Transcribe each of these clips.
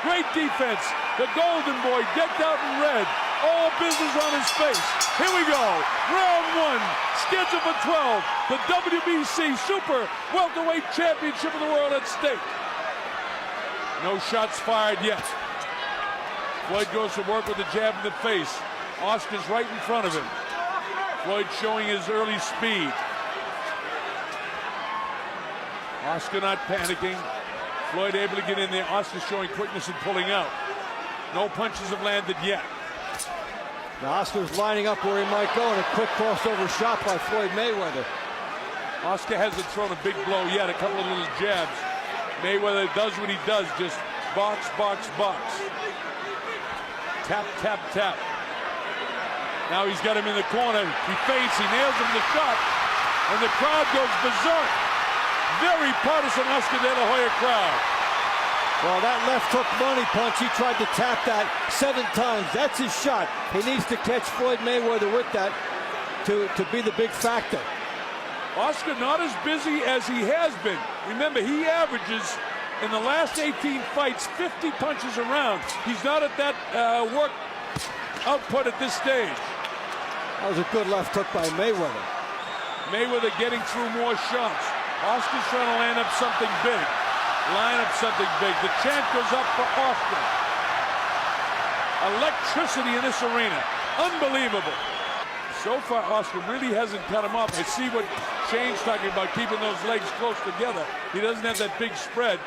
Great defense. The Golden Boy decked out in red. All business on his face. Here we go. Round one. Scheduled for 12. The WBC Super Welterweight Championship of the World at stake. No shots fired yet. Floyd goes to work with a jab in the face. Oscar's right in front of him. Floyd showing his early speed. Oscar not panicking. Floyd able to get in there. Oscar showing quickness and pulling out. No punches have landed yet. Now Oscar's lining up where he might go, and a quick crossover shot by Floyd Mayweather. Oscar hasn't thrown a big blow yet, a couple of little jabs. Mayweather does what he does, just box, box, box. Tap, tap, tap. Now he's got him in the corner. He feints, he nails him the shot, and the crowd goes berserk. Very partisan Oscar De La Hoya crowd. Well, that left hook money punch, he tried to tap that 7 times. That's his shot. He needs to catch Floyd Mayweather with that to be the big factor. Oscar not as busy as he has been. Remember, he averages in the last 18 fights 50 punches a round. He's not at that work output at this stage. That was a good left hook by Mayweather. Mayweather getting through more shots. Oscar's trying to land up something big. Line up something big. The chant goes up for Oscar. Electricity in this arena. Unbelievable. So far, Oscar really hasn't cut him off. I see what Shane's talking about, keeping those legs close together. He doesn't have that big spread.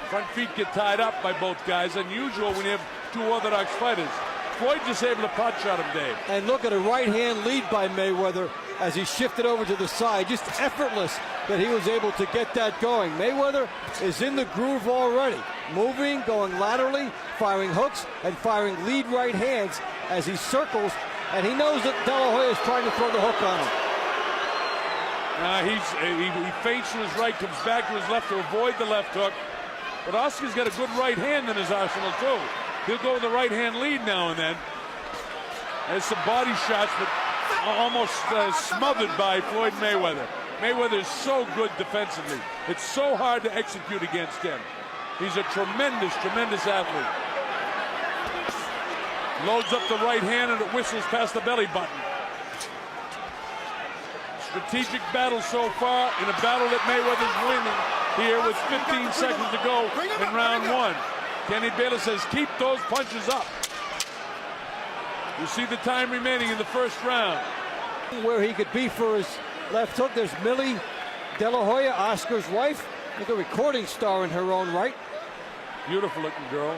Front feet get tied up by both guys. Unusual when you have two orthodox fighters. Floyd just able to pot shot him, Dave. And look at a right-hand lead by Mayweather as he shifted over to the side. Just effortless that he was able to get that going. Mayweather is in the groove already. Moving, going laterally, firing hooks, and firing lead right hands as he circles. And he knows that De La Hoya is trying to throw the hook on him. He feints to his right, comes back to his left to avoid the left hook. But Oscar's got a good right hand in his arsenal, too. He'll go with the right-hand lead now and then. There's some body shots, but almost smothered by Floyd Mayweather. Mayweather is so good defensively. It's so hard to execute against him. He's a tremendous, tremendous athlete. Loads up the right hand and it whistles past the belly button. Strategic battle so far in a battle that Mayweather's winning here with 15 seconds to go in round one. Kenny Bayless says, keep those punches up. You see the time remaining in the first round. Where he could be for his left hook. There's Millie De La Hoya, Oscar's wife. Like a recording star in her own right. Beautiful looking girl.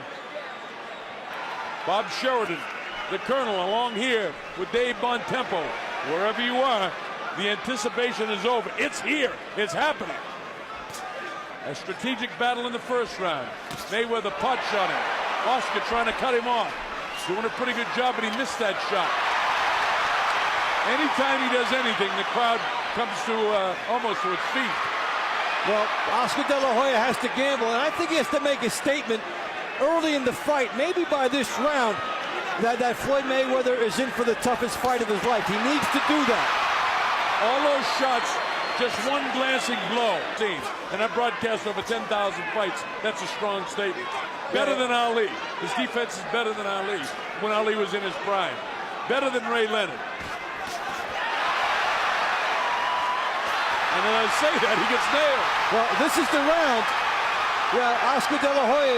Bob Sheridan, the Colonel, along here with Dave Bontempo. Wherever you are, the anticipation is over. It's here. It's happening. A strategic battle in the first round. Mayweather pot shot him. Oscar trying to cut him off. Doing a pretty good job, but he missed that shot. Anytime he does anything, the crowd comes to almost to its feet. Well, Oscar De La Hoya has to gamble, and I think he has to make a statement early in the fight, maybe by this round, that Floyd Mayweather is in for the toughest fight of his life. He needs to do that. All those shots, just one glancing blow. And I broadcast over 10,000 fights. That's a strong statement. Better than Ali. His defense is better than Ali when Ali was in his prime. Better than Ray Leonard. And when I say that, he gets nailed. Well, this is the round. Yeah, Oscar De La Hoya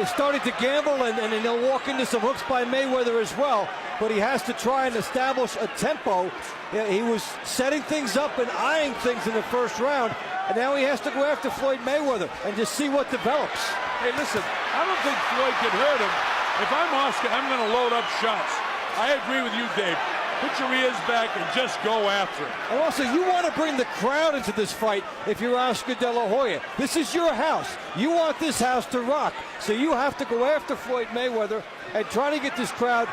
is starting to gamble, and he'll walk into some hooks by Mayweather as well. But he has to try and establish a tempo. He was setting things up and eyeing things in the first round, and now he has to go after Floyd Mayweather and just see what develops. Hey, listen, I don't think Floyd can hurt him. If I'm Oscar, I'm going to load up shots. I agree with you, Dave. Put your ears back and just go after it. And also, you want to bring the crowd into this fight if you're Oscar De La Hoya. This is your house. You want this house to rock. So you have to go after Floyd Mayweather and try to get this crowd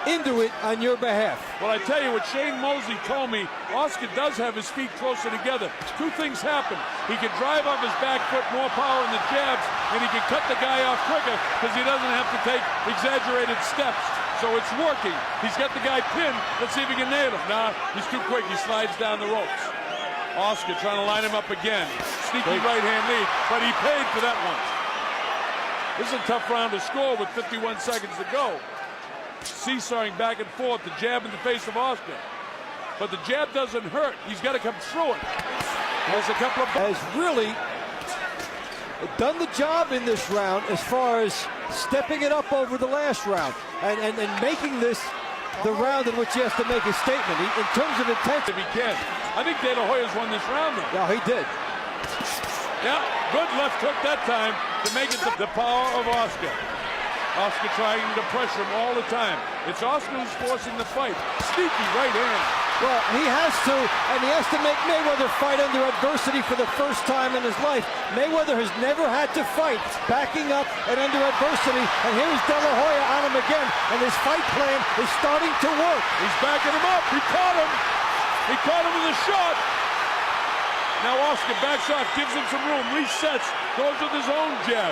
into it on your behalf. Well, I tell you what Shane Mosley told me, Oscar does have his feet closer together. Two things happen. He can drive off his back foot, more power in the jabs, and he can cut the guy off quicker because he doesn't have to take exaggerated steps. So it's working. He's got the guy pinned. Let's see if he can nail him. Nah, he's too quick. He slides down the ropes. Oscar trying to line him up again. Sneaky right-hand lead, but he paid for that one. This is a tough round to score with 51 seconds to go. Seesawing back and forth, the jab in the face of Oscar. But the jab doesn't hurt. He's got to come through it. Has a couple of... Has really done the job in this round as far as stepping it up over the last round and making this the round in which he has to make a statement. In terms of intensity. If he can. I think De La Hoya's won this round, though. Yeah, he did. Yeah, good left hook that time to make it the power of Oscar. Oscar trying to pressure him all the time. It's Oscar who's forcing the fight. Sneaky right hand. Well, he has to, and he has to make Mayweather fight under adversity for the first time in his life. Mayweather has never had to fight backing up and under adversity, and here's De La Hoya on him again, and his fight plan is starting to work. He's backing him up. He caught him. He caught him with a shot. Now Oscar backs off, gives him some room, resets, goes with his own jab.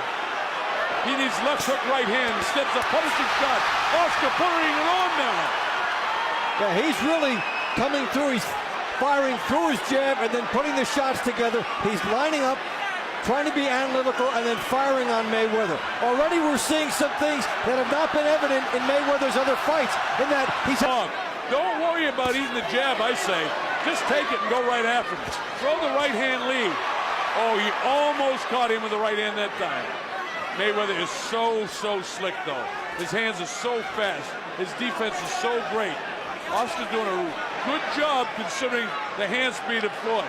He needs left hook right hand, steps a punishing shot. Oscar putting it on now. Yeah, he's really coming through. He's firing through his jab and then putting the shots together. He's lining up, trying to be analytical, and then firing on Mayweather. Already we're seeing some things that have not been evident in Mayweather's other fights, in that he's... Don't worry about eating the jab, I say. Just take it and go right after him. Throw the right hand lead. Oh, he almost caught him with the right hand that time. Mayweather is so slick, though. His hands are so fast. His defense is so great. Oscar's doing a good job considering the hand speed of Floyd.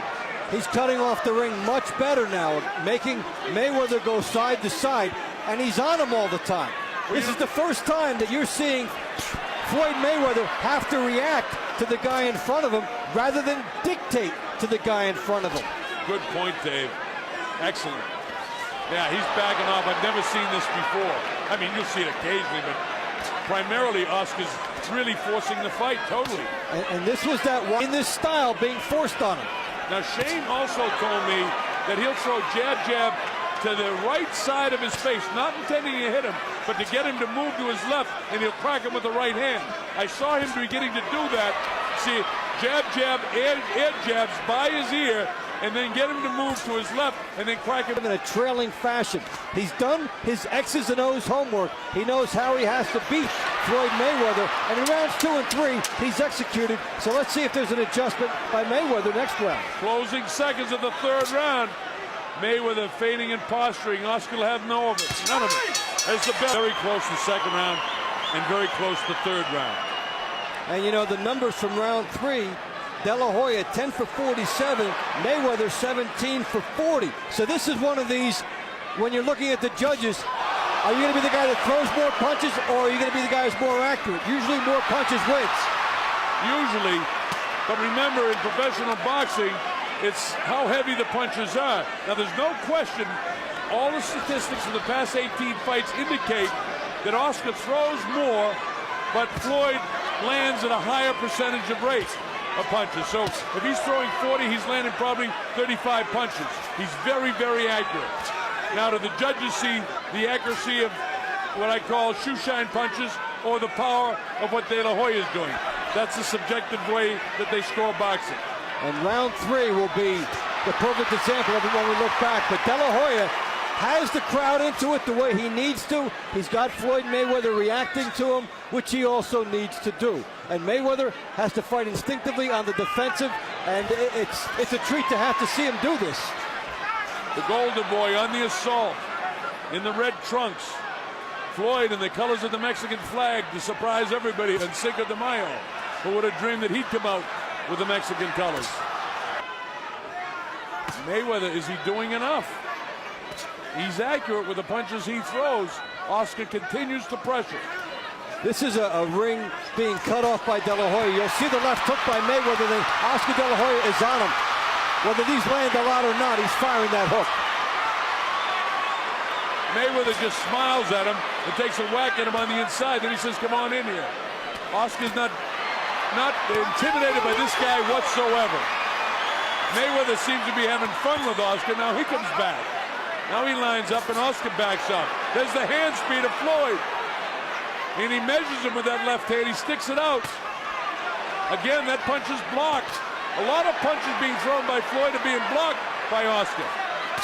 He's cutting off the ring much better now, making Mayweather go side to side, and he's on him all the time. This is the first time that you're seeing Floyd Mayweather have to react to the guy in front of him rather than dictate to the guy in front of him. Good point, Dave. Excellent. Yeah, he's backing off. I've never seen this before. I mean, you'll see it occasionally, but primarily Oscar's really forcing the fight totally. And this was that one in this style being forced on him. Now, Shane also told me that he'll throw jab to the right side of his face, not intending to hit him, but to get him to move to his left, and he'll crack him with the right hand. I saw him beginning to do that. See, jab, air jabs by his ear, and then get him to move to his left, and then crack him in a trailing fashion. He's done his X's and O's homework. He knows how he has to beat Floyd Mayweather, and in rounds 2 and 3, he's executed. So let's see if there's an adjustment by Mayweather next round. Closing seconds of the third round. Mayweather feigning and posturing. Oscar will have none of it. As the best. Very close to the second round, and very close to the third round. And you know, the numbers from round 3, De La Hoya 10 for 47, Mayweather 17 for 40. So this is one of these, when you're looking at the judges, are you going to be the guy that throws more punches, or are you going to be the guy who's more accurate? Usually more punches wins. Usually, but remember, in professional boxing, it's how heavy the punches are. Now, there's no question, all the statistics of the past 18 fights indicate that Oscar throws more, but Floyd lands at a higher percentage of rate of punches. So if he's throwing 40, he's landing probably 35 punches. He's very accurate. Now, do the judges see the accuracy of what I call shoe shine punches, or the power of what De La Hoya is doing? That's the subjective way that they score boxing. And round 3 will be the perfect example of it when we look back. But De La Hoya has the crowd into it the way he needs to. He's got Floyd Mayweather reacting to him, which he also needs to do. And Mayweather has to fight instinctively on the defensive, and it's a treat to have to see him do this. The Golden Boy on the assault in the red trunks. Floyd in the colors of the Mexican flag to surprise everybody, and Cinco de Mayo. Who would have dreamed that he'd come out with the Mexican colors? Mayweather, is he doing enough? He's accurate with the punches he throws. Oscar continues to pressure. This is a ring being cut off by De La Hoya. You'll see the left hook by Mayweather, then Oscar De La Hoya is on him. Whether these land a lot or not, he's firing that hook. Mayweather just smiles at him and takes a whack at him on the inside. Then he says, come on in here. Oscar's not intimidated by this guy whatsoever. Mayweather seems to be having fun with Oscar. Now he comes back. Now he lines up and Oscar backs up. There's the hand speed of Floyd. And he measures him with that left hand. He sticks it out. Again, that punch is blocked. A lot of punches being thrown by Floyd are being blocked by Oscar.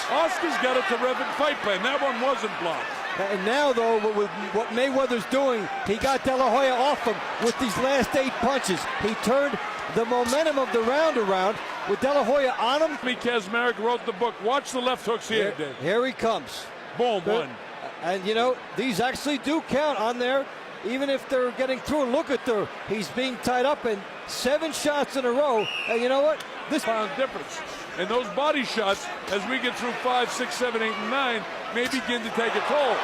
Oscar's got a terrific fight plan. That one wasn't blocked. And now, though, with what Mayweather's doing, he got De La Hoya off him with these last 8 punches. He turned the momentum of the round around with De La Hoya on him. Kazmarek wrote the book. Watch the left hooks here. Here he comes. Boom, one. And, you know, these actually do count on there, even if they're getting through. Look at he's being tied up in 7 shots in a row. And you know what? This pound difference. And those body shots, as we get through 5, 6, 7, 8, and 9, may begin to take a toll.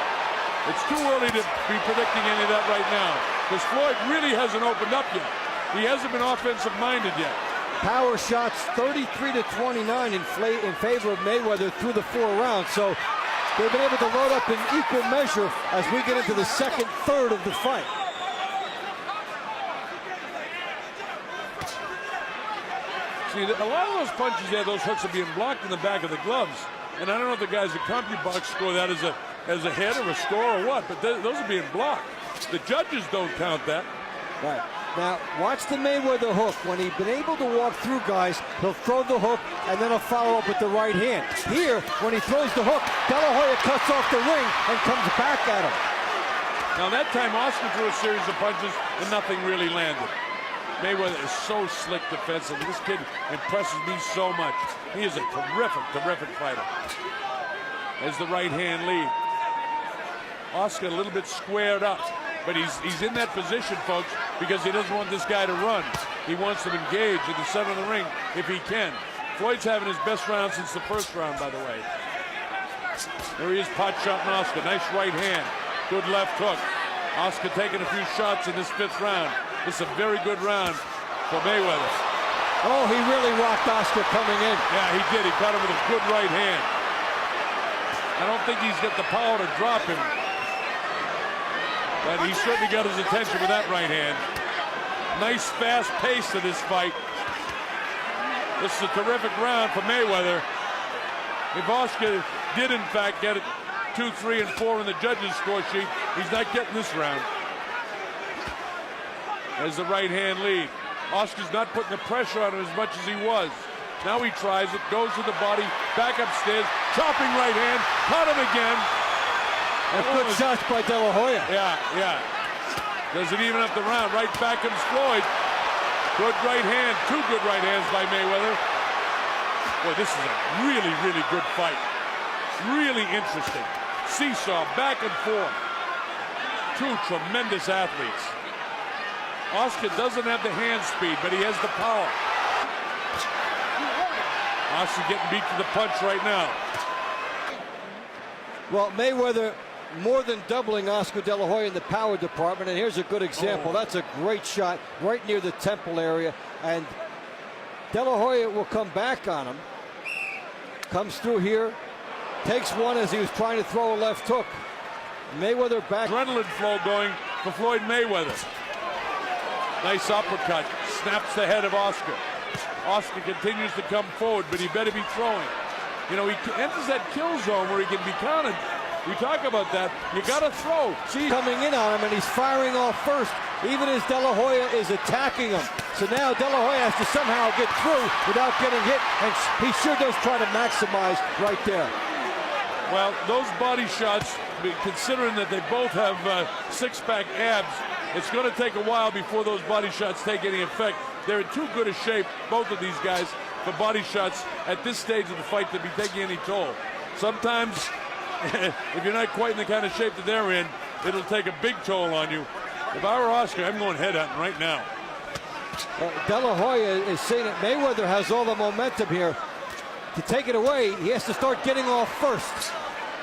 It's too early to be predicting any of that right now, because Floyd really hasn't opened up yet. He hasn't been offensive-minded yet. Power shots 33-29 in favor of Mayweather through the 4 rounds. So they've been able to load up in equal measure as we get into the second third of the fight. See, a lot of those punches there, those hooks are being blocked in the back of the gloves. And I don't know if the guys at CompuBox score that as a hit or a score or what, but those are being blocked. The judges don't count that. Right. Now, watch the Mayweather hook. When he's been able to walk through guys, he'll throw the hook, and then he'll follow up with the right hand. Here, when he throws the hook, De La Hoya cuts off the ring and comes back at him. Now, that time, Oscar threw a series of punches, and nothing really landed. Mayweather is so slick defensively. This kid impresses me so much. He is a terrific, terrific fighter. As the right hand lead. Oscar a little bit squared up, but he's in that position, folks, because he doesn't want this guy to run. He wants to engage in the center of the ring if he can. Floyd's having his best round since the first round, by the way. There he is, pot shot on Oscar. Nice right hand. Good left hook. Oscar taking a few shots in this 5th round. This is a very good round for Mayweather. Oh, he really rocked Oscar coming in. Yeah, he did. He caught him with a good right hand. I don't think he's got the power to drop him, but he certainly got his attention with that right hand. Nice fast pace to this fight. This is a terrific round for Mayweather. If Oscar did in fact get it 2, 3, and 4 in the judges' score sheet, he's not getting this round. As the right hand lead. Oscar's not putting the pressure on him as much as he was. Now he tries it, goes to the body, back upstairs, chopping right hand, caught him again. And good shots by De La Hoya. Yeah. Does it even up the round? Right back comes Floyd. Good right hand, 2 good right hands by Mayweather. Boy, this is a really, really good fight. Really interesting. Seesaw, back and forth. 2 tremendous athletes. Oscar doesn't have the hand speed, but he has the power. Oscar getting beat to the punch right now. Well, Mayweather more than doubling Oscar De La Hoya in the power department, and here's a good example. That's a great shot right near the temple area, and De La Hoya will come back on him. Comes through here, takes one as he was trying to throw a left hook. Mayweather back. Adrenaline flow going for Floyd Mayweather. Nice uppercut, snaps the head of Oscar. Oscar continues to come forward, but he better be throwing. You know, he enters that kill zone where he can be counted. We talk about that. You got to throw. See, coming in on him, and he's firing off first, even as De La Hoya is attacking him. So now De La Hoya has to somehow get through without getting hit, and he sure does try to maximize right there. Well, those body shots, considering that they both have six-pack abs, it's going to take a while before those body shots take any effect. They're in too good a shape, both of these guys, for body shots at this stage of the fight to be taking any toll. Sometimes, if you're not quite in the kind of shape that they're in, it'll take a big toll on you. If I were Oscar, I'm going head-hunting right now. De La Hoya is saying that Mayweather has all the momentum here. To take it away, he has to start getting off first.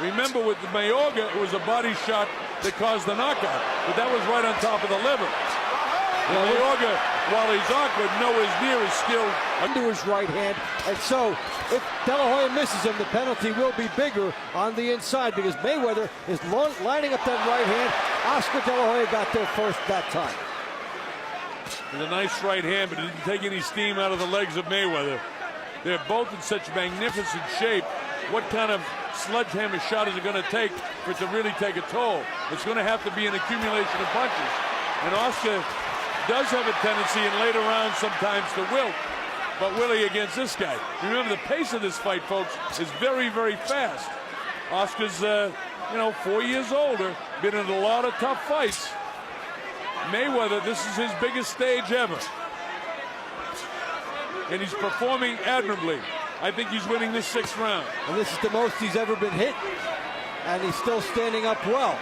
Remember, with the Mayweather, it was a body shot that caused the knockout, but that was right on top of the liver. Yeah, Mayweather, while he's awkward, nowhere near is still under his right hand, and so if De La Hoya misses him, the penalty will be bigger on the inside because Mayweather is lining up that right hand. Oscar De La Hoya got there first that time. With a nice right hand, but it didn't take any steam out of the legs of Mayweather. They're both in such magnificent shape. What kind of sledgehammer shot is it going to take for it to really take a toll? It's going to have to be an accumulation of punches. And Oscar does have a tendency in later rounds sometimes to wilt. But will he against this guy? Remember, the pace of this fight, folks, is very, very fast. Oscar's 4 years older, been in a lot of tough fights. Mayweather, this is his biggest stage ever. And he's performing admirably. I think he's winning this 6th round. And this is the most he's ever been hit. And he's still standing up well.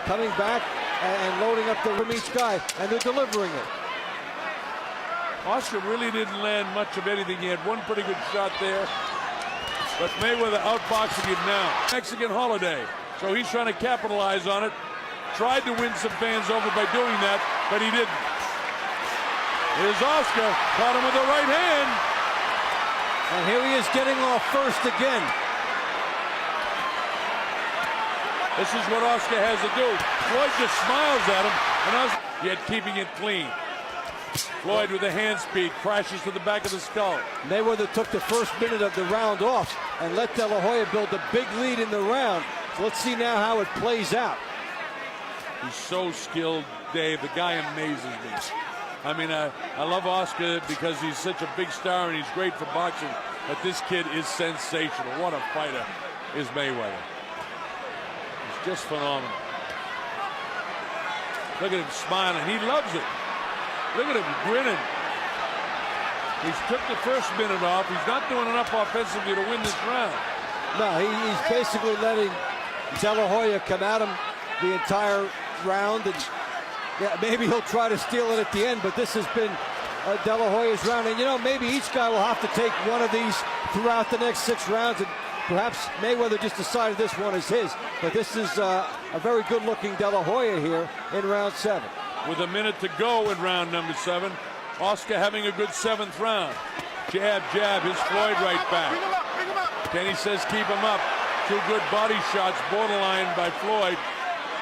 Coming back and loading up from each guy. And they're delivering it. Oscar really didn't land much of anything. He had one pretty good shot there. But Mayweather outboxing him now. Mexican holiday. So he's trying to capitalize on it. Tried to win some fans over by doing that, but he didn't. Here's Oscar. Caught him with the right hand. And here he is getting off first again. This is what Oscar has to do. Floyd just smiles at him, and Oscar yet keeping it clean. Floyd with the hand speed crashes to the back of the skull. Mayweather took the first minute of the round off and let De La Hoya build a big lead in the round. So let's see now how it plays out. He's so skilled, Dave. The guy amazes me. I mean, I love Oscar because he's such a big star and he's great for boxing. But this kid is sensational. What a fighter is Mayweather. He's just phenomenal. Look at him smiling. He loves it. Look at him grinning. He's took the first minute off. He's not doing enough offensively to win this round. No, he's basically letting De La Hoya come at him the entire round. And yeah, maybe he'll try to steal it at the end, but this has been De La Hoya's round. And, maybe each guy will have to take one of these throughout the next 6 rounds. And perhaps Mayweather just decided this one is his. But this is a very good-looking De La Hoya here in round 7. With a minute to go in round number 7. Oscar having a good 7th round. Jab, jab, his Floyd right back. Kenny says keep him up. 2 good body shots, borderline by Floyd.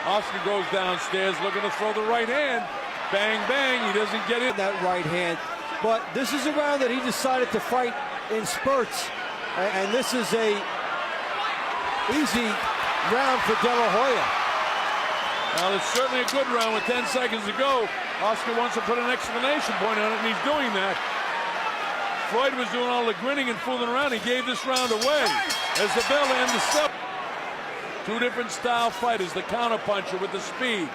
Oscar goes downstairs looking to throw the right hand. Bang, bang, he doesn't get it. That right hand. But this is a round that he decided to fight in spurts. And this is a easy round for De La Hoya. Well, it's certainly a good round with 10 seconds to go. Oscar wants to put an exclamation point on it, and he's doing that. Floyd was doing all the grinning and fooling around. He gave this round away as the bell ends the 7th. 2 different style fighters, the counterpuncher with the speed,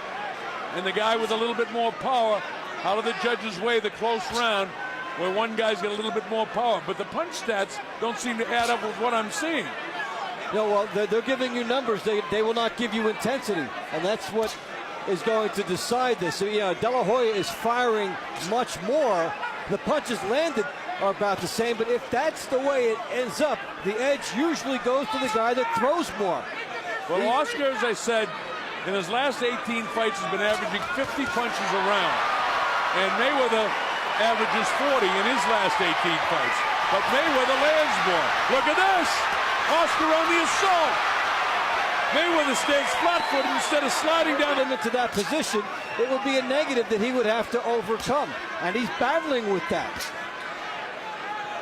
and the guy with a little bit more power. Out of the judge's way, the close round, where one guy's got a little bit more power. But the punch stats don't seem to add up with what I'm seeing. Well, they're giving you numbers. They will not give you intensity, and that's what is going to decide this. So, De La Hoya is firing much more. The punches landed are about the same, but if that's the way it ends up, the edge usually goes to the guy that throws more. Well, Oscar, as I said, in his last 18 fights has been averaging 50 punches a round, and Mayweather averages 40 in his last 18 fights. But Mayweather lands more. Look at this! Oscar on the assault. Mayweather stands flat-footed instead of sliding down into that position. It would be a negative that he would have to overcome, and he's battling with that.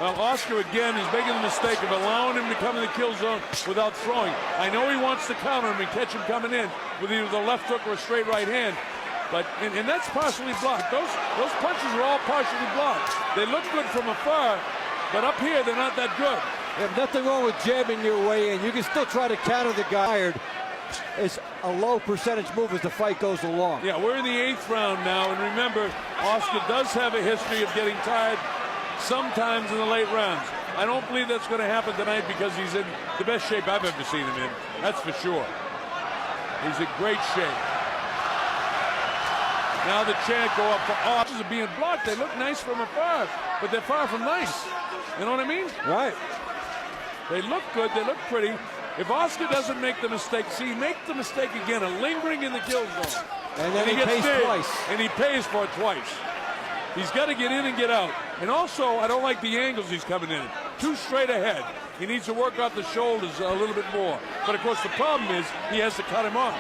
Well, Oscar again is making the mistake of allowing him to come in the kill zone without throwing. I know he wants to counter him and catch him coming in with either the left hook or a straight right hand, but and that's partially blocked. Those punches are all partially blocked. They look good from afar, but up here they're not that good. There's nothing wrong with jabbing your way in. You can still try to counter the guy. It's a low percentage move as the fight goes along. Yeah, we're in the 8th round now, and remember, Oscar does have a history of getting tired sometimes in the late rounds. I don't believe that's going to happen tonight because he's in the best shape I've ever seen him in. That's for sure. He's in great shape. Now the chant go up for Oscar being blocked. They look nice from afar, but they're far from nice. You know what I mean? Right. They look good. They look pretty. If Oscar doesn't make the mistake, see, make the mistake again of lingering in the kill zone. And then he pays twice. And he pays for it twice. He's got to get in and get out. And also, I don't like the angles he's coming in. Too straight ahead. He needs to work out the shoulders a little bit more. But, of course, the problem is he has to cut him off.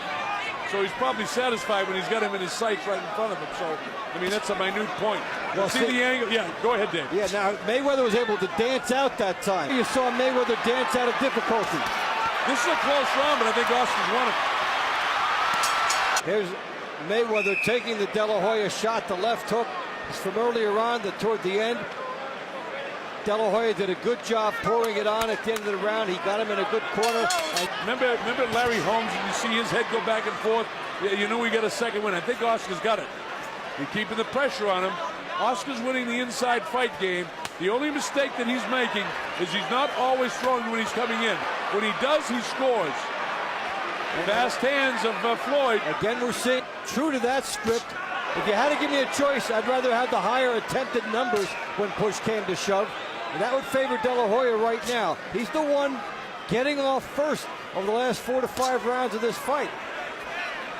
So he's probably satisfied when he's got him in his sights right in front of him. So, I mean, that's a minute point. Well, see the angle? Yeah, go ahead, Dave. Yeah, now Mayweather was able to dance out that time. You saw Mayweather dance out of difficulty. This is a close round, but I think Oscar's won it. Here's Mayweather taking the De La Hoya shot, the left hook. It's from earlier on toward the end. De La Hoya did a good job pouring it on at the end of the round. He got him in a good corner. And remember Larry Holmes, and you see his head go back and forth. You knew he got a second win. I think Oscar's got it. You're keeping the pressure on him. Oscar's winning the inside fight game. The only mistake that he's making is he's not always throwing when he's coming in. When he does, he scores. Fast hands of Floyd. Again, we're seeing true to that script. If you had to give me a choice, I'd rather have the higher attempted numbers when push came to shove. And that would favor De La Hoya right now. He's the one getting off first over the last 4 to 5 rounds of this fight.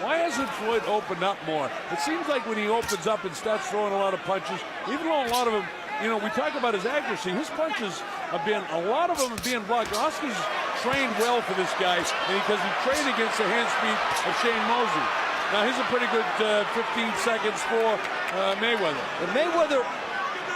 Why hasn't Floyd opened up more? It seems like when he opens up and starts throwing a lot of punches, even though a lot of them, you know, we talk about his accuracy, his punches have been, a lot of them are being blocked. Oscar's trained well for this guy, and because he trained against the hand speed of Shane Mosley. Now, here's a pretty good 15 seconds for Mayweather. And Mayweather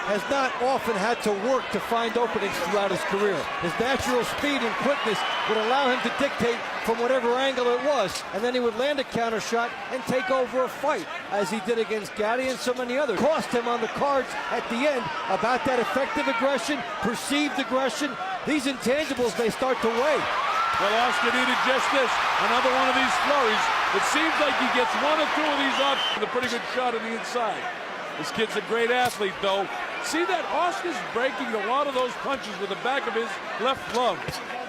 has not often had to work to find openings throughout his career. His natural speed and quickness would allow him to dictate from whatever angle it was, and then he would land a counter shot and take over a fight, as he did against Gatti and so many others. Cost him on the cards at the end about that effective aggression, perceived aggression. These intangibles may start to weigh. Well, Oscar needed just this, another one of these flurries. It seems like he gets 1 or 2 of these off with a pretty good shot on the inside. This kid's a great athlete, though. See that? Oscar's breaking a lot of those punches with the back of his left glove.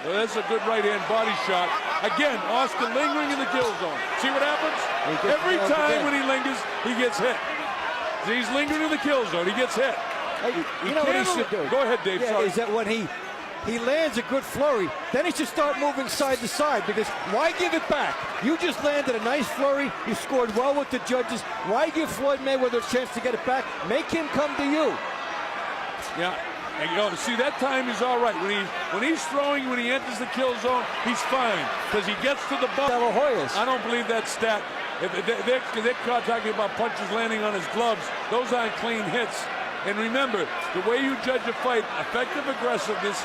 Well, that's a good right-hand body shot. Again, Oscar lingering in the kill zone. See what happens? Every time when he lingers, he gets hit. He's lingering in the kill zone. He gets hit. You know what he should do? Go ahead, Dave. Yeah, is that when he lands a good flurry, then he should start moving side to side, because why give it back? You just landed a nice flurry. You scored well with the judges. Why give Floyd Mayweather a chance to get it back? Make him come to you. Yeah, and you know, see, that time he's all right. When he's throwing, when he enters the kill zone, he's fine, because he gets to the ball. De La Hoya's. I don't believe that stat. They're talking about punches landing on his gloves. Those aren't clean hits. And remember, the way you judge a fight, effective aggressiveness,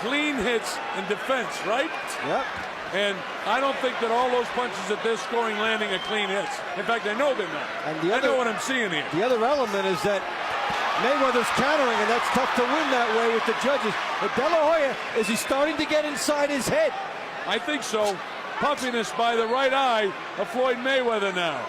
clean hits, and defense, right? Yep. And I don't think that all those punches that they're scoring landing are clean hits. In fact, I know they're not. And I know what I'm seeing here. The other element is that Mayweather's countering, and that's tough to win that way with the judges. But De La Hoya, is he starting to get inside his head? I think so. Puffiness by the right eye of Floyd Mayweather now.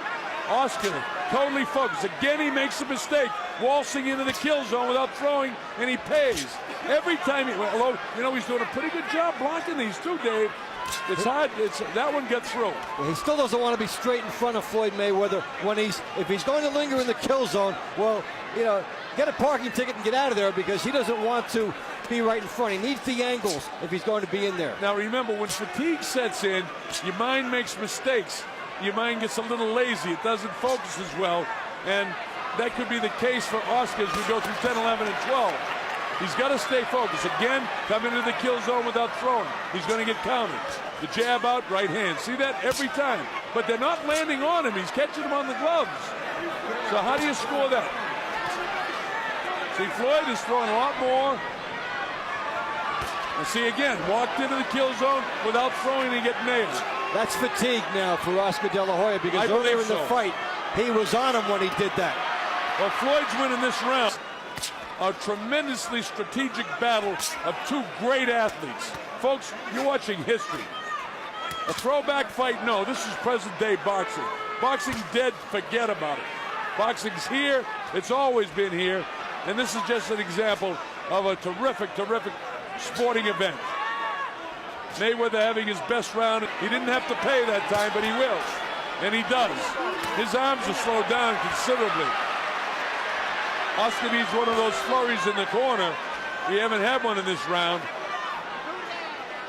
Oscar totally focused. Again, he makes a mistake, waltzing into the kill zone without throwing, and he pays. Every time although, you know, he's doing a pretty good job blocking these too, Dave. It's hard. That one gets through. He still doesn't want to be straight in front of Floyd Mayweather if he's going to linger in the kill zone. Well, you know, get a parking ticket and get out of there, because he doesn't want to be right in front. He needs the angles if he's going to be in there. Now remember, when fatigue sets in, your mind makes mistakes. Your mind gets a little lazy. It doesn't focus as well, and that could be the case for Oscar as we go through 10, 11, and 12. He's got to stay focused. Again, coming into the kill zone without throwing. He's going to get countered. The jab out, right hand. See that every time. But they're not landing on him. He's catching them on the gloves. So how do you score that? See, Floyd is throwing a lot more. And see, again, walked into the kill zone without throwing and get nailed. That's fatigue now for Oscar De La Hoya, because earlier in the fight, he was on him when he did that. Well, Floyd's winning this round. A tremendously strategic battle of 2 great athletes. Folks, you're watching history. A throwback fight? No, this is present-day boxing. Boxing dead, forget about it. Boxing's here. It's always been here. And this is just an example of a terrific, terrific sporting event. Mayweather having his best round. He didn't have to pay that time, but he will. And he does. His arms are slowed down considerably. Oscar needs one of those flurries in the corner. We haven't had one in this round.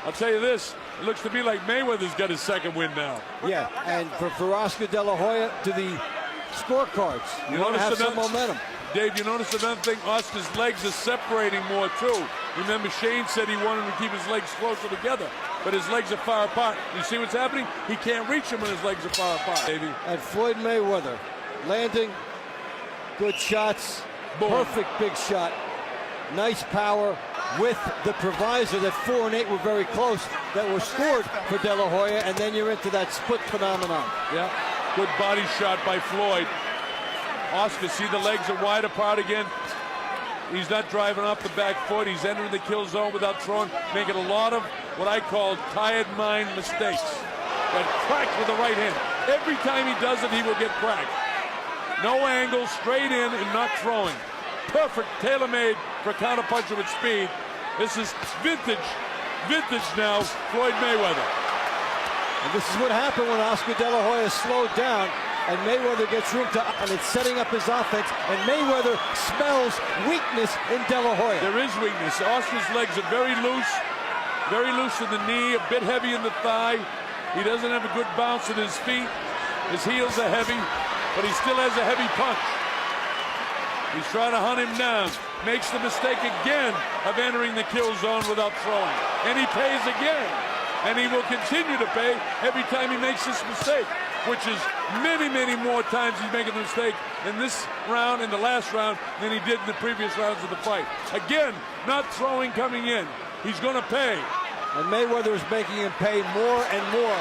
I'll tell you this, it looks to me like Mayweather's got his second win now. Yeah, and for Oscar De La Hoya, to the scorecards, you want to have some momentum. Dave, you notice another thing? Oscar's legs are separating more, too. Remember, Shane said he wanted to keep his legs closer together, but his legs are far apart. You see what's happening? He can't reach him when his legs are far apart, baby. And Floyd Mayweather landing good shots. Boom. Perfect big shot. Nice power, with the provisor that 4 and 8 were very close, that were scored for De La Hoya, and then you're into that split phenomenon. Yeah, good body shot by Floyd. Oscar, see the legs are wide apart again. He's not driving off the back foot. He's entering the kill zone without throwing, making a lot of what I call tired mind mistakes. Got cracked with the right hand. Every time he does it, he will get cracked. No angle, straight in and not throwing. Perfect, tailor-made for counterpuncher with speed. This is vintage now, Floyd Mayweather. And this is what happened when Oscar De La Hoya slowed down and Mayweather gets room to, and it's setting up his offense, and Mayweather smells weakness in De La Hoya. There is weakness. Oscar's legs are very loose in the knee, a bit heavy in the thigh. He doesn't have a good bounce in his feet. His heels are heavy, but he still has a heavy punch. He's trying to hunt him down. Makes the mistake again of entering the kill zone without throwing. And he pays again. And he will continue to pay every time he makes this mistake, which is many, many more times he's making the mistake in this round, in the last round, than he did in the previous rounds of the fight. Again, not throwing coming in. He's going to pay. And Mayweather is making him pay more and more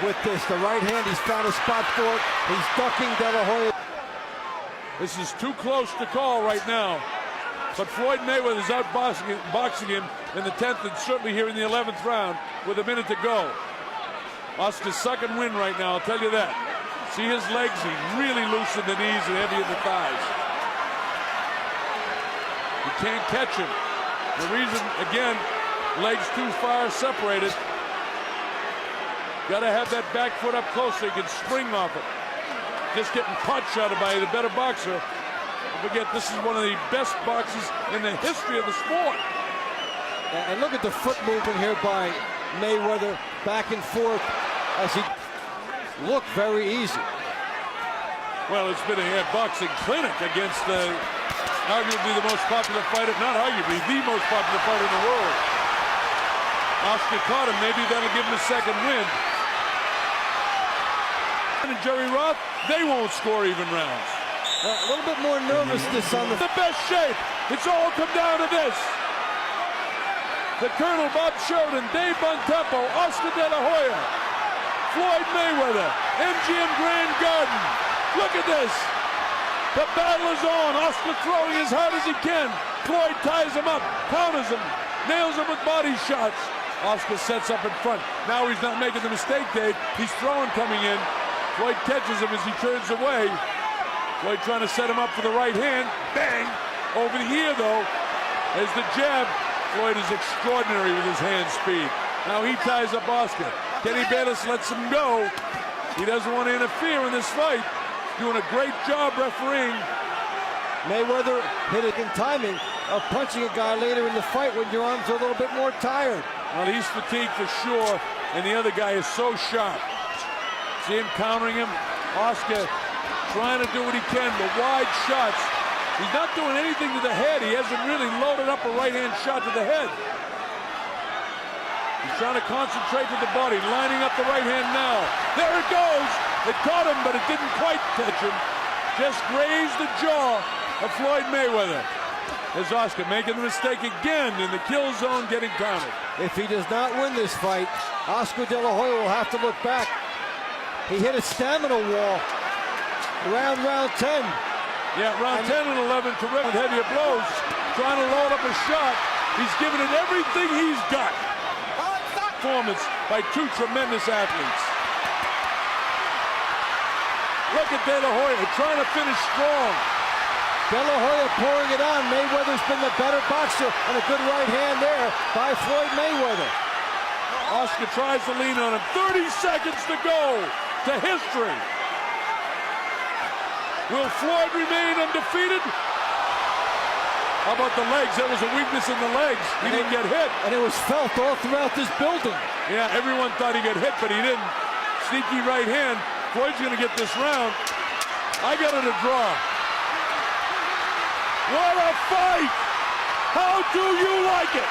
with this. The right hand, he's found a spot for it. He's ducking De La Hoya. This is too close to call right now. But Floyd Mayweather is outboxing him in the 10th and certainly here in the 11th round with a minute to go. Oscar's second win right now, I'll tell you that. See his legs, he's really loose in the knees and heavy in the thighs. You can't catch him. The reason, again, legs too far separated. Got to have that back foot up close so he can spring off it. Just getting punched out of by the better boxer. Don't forget, this is one of the best boxes in the history of the sport. And look at the foot movement here by Mayweather, back and forth as he looked very easy. Well, it's been a boxing clinic against arguably the most popular fighter, not arguably, the most popular fighter in the world. Oscar caught him. Maybe that'll give him a second win. And Jerry Roth, they won't score even rounds. A little bit more nervousness on the best shape. It's all come down to this. The Colonel Bob Sheridan, Dave Bontempo, Oscar De La Hoya, Floyd Mayweather, MGM Grand Garden. Look at this. The battle is on. Oscar throwing as hard as he can. Floyd ties him up, counters him, nails him with body shots. Oscar sets up in front. Now he's not making the mistake, Dave. He's throwing coming in. Floyd catches him as he turns away. Floyd trying to set him up for the right hand. Bang! Over here, though, as the jab. Floyd is extraordinary with his hand speed. Now he ties up Oscar. Kenny Bayless lets him go. He doesn't want to interfere in this fight. Doing a great job refereeing. Mayweather hit it in timing of punching a guy later in the fight when your arms are a little bit more tired. Well, he's fatigued for sure, and the other guy is so sharp. See him countering him. Oscar trying to do what he can, the wide shots. He's not doing anything to the head. He hasn't really loaded up a right-hand shot to the head. He's trying to concentrate with the body, lining up the right hand now. There it goes. It caught him, but it didn't quite catch him. Just grazed the jaw of Floyd Mayweather. As Oscar making the mistake again in the kill zone, getting counted. If he does not win this fight, Oscar De La Hoya will have to look back. He hit a stamina wall around round 10. Yeah, round 10 and 11, terrific heavier blows. Trying to load up a shot. He's given it everything he's got. Performance by two tremendous athletes. Look at De La Hoya trying to finish strong. De La Hoya pouring it on. Mayweather's been the better boxer, and a good right hand there by Floyd Mayweather. Oscar tries to lean on him. 30 seconds to go to history. Will Floyd remain undefeated? How about the legs? That was a weakness in the legs. He didn't get hit. And it was felt all throughout this building. Yeah, everyone thought he got hit, but he didn't. Sneaky right hand. Floyd's going to get this round. I got it a draw. What a fight! How do you like it?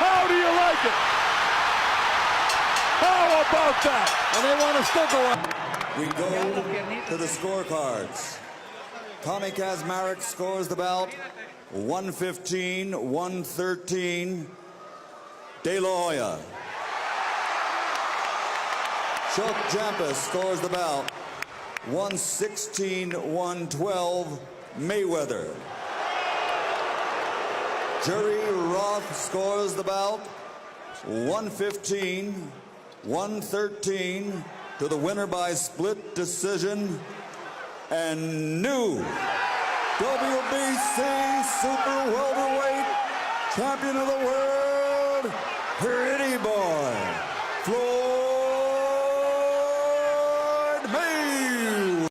How do you like it? How about that? And they want to still go up. We go to the scorecards. Tommy Kazmarek scores the bout 115-113. De La Hoya. Chuck Jampus scores the bout 116-112. Mayweather. Jerry Roth scores the bout 115-113 to the winner by split decision, and new WBC Super Welterweight Champion of the World, Pretty Boy, Floyd.